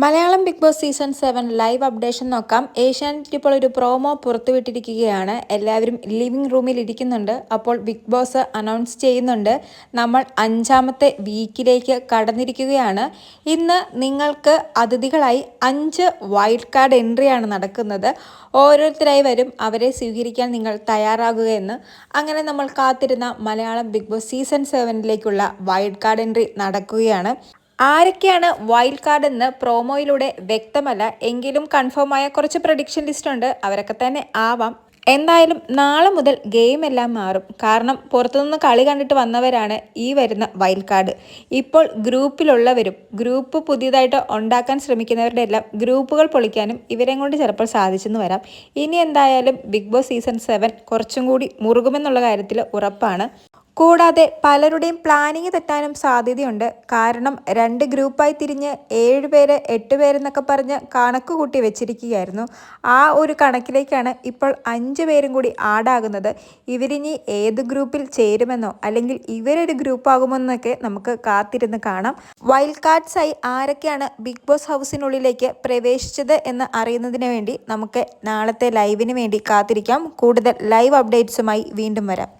Malayalam big boss season 7 live updation നോക്കാം. ഏഷ്യാനെറ്റ് ഇപ്പോൾ ഒരു പ്രോമോ പുറത്തുവിട്ടിരിക്കുകയാണ്. എല്ലാവരും ലിവിംഗ് റൂമിൽ ഇരിക്കുന്നുണ്ട്. അപ്പോൾ ബിഗ് ബോസ് അനൗൺസ് ചെയ്യുന്നുണ്ട്, നമ്മൾ 5ാമത്തെ വീക്കിലേക്ക് കടന്നിരിക്കുകയാണ്. ഇന്ന് നിങ്ങൾക്ക് അതിഥികളായി 5 വൈൽഡ് കാർഡ് എൻട്രിയാണ് നടക്കുന്നത്. ഓരോരുത്തരായി വരും, അവരെ സ്വീകരിക്കാൻ നിങ്ങൾ തയ്യാറാകുകയെന്ന്. അങ്ങനെ നമ്മൾ കാത്തിരുന്ന മലയാളം ബിഗ് ബോസ് സീസൺ 7ലേക്കുള്ള വൈൽഡ് കാർഡ് എൻട്രി നടക്കുകയാണ്. ആരൊക്കെയാണ് വൈൽഡ് കാർഡ് എന്ന് പ്രോമോയിലൂടെ വ്യക്തമല്ല, എങ്കിലും കൺഫേം ആയ കുറച്ച് പ്രഡിക്ഷൻ ലിസ്റ്റ് ഉണ്ട്. അവരൊക്കെ തന്നെ ആവാം. എന്തായാലും നാളെ മുതൽ ഗെയിം എല്ലാം മാറും. കാരണം പുറത്തുനിന്ന് കളി കണ്ടിട്ട് വന്നവരാണ് ഈ വരുന്ന വൈൽഡ് കാർഡ്. ഇപ്പോൾ ഗ്രൂപ്പിലുള്ളവരും ഗ്രൂപ്പ് പുതിയതായിട്ട് ഉണ്ടാക്കാൻ ശ്രമിക്കുന്നവരുടെ എല്ലാം ഗ്രൂപ്പുകൾ പൊളിക്കാനും ഇവരെ കൊണ്ട് ചിലപ്പോൾ സാധിച്ചെന്ന് വരാം. ഇനി എന്തായാലും ബിഗ് ബോസ് സീസൺ 7 കുറച്ചും കൂടി മുറുകുമെന്നുള്ള കാര്യത്തിൽ ഉറപ്പാണ്. കൂടാതെ പലരുടെയും പ്ലാനിങ് തെറ്റാനും സാധ്യതയുണ്ട്. കാരണം 2 ഗ്രൂപ്പായി തിരിഞ്ഞ് 7 പേര് 8 പേരെന്നൊക്കെ പറഞ്ഞ് കണക്ക് കൂട്ടി വെച്ചിരിക്കുകയായിരുന്നു. ആ ഒരു കണക്കിലേക്കാണ് ഇപ്പോൾ 5 പേരും കൂടി ആഡാകുന്നത്. ഇവരിനി ഏത് ഗ്രൂപ്പിൽ ചേരുമെന്നോ അല്ലെങ്കിൽ ഇവരൊരു ഗ്രൂപ്പാകുമെന്നൊക്കെ നമുക്ക് കാത്തിരുന്ന് കാണാം. വൈൽഡ് കാർഡ്സായി ആരൊക്കെയാണ് ബിഗ് ബോസ് ഹൗസിനുള്ളിലേക്ക് പ്രവേശിച്ചത് എന്ന് അറിയുന്നതിന് വേണ്ടി നമുക്ക് നാളത്തെ ലൈവിന് വേണ്ടി കാത്തിരിക്കാം. കൂടുതൽ ലൈവ് അപ്ഡേറ്റ്സുമായി വീണ്ടും വരാം.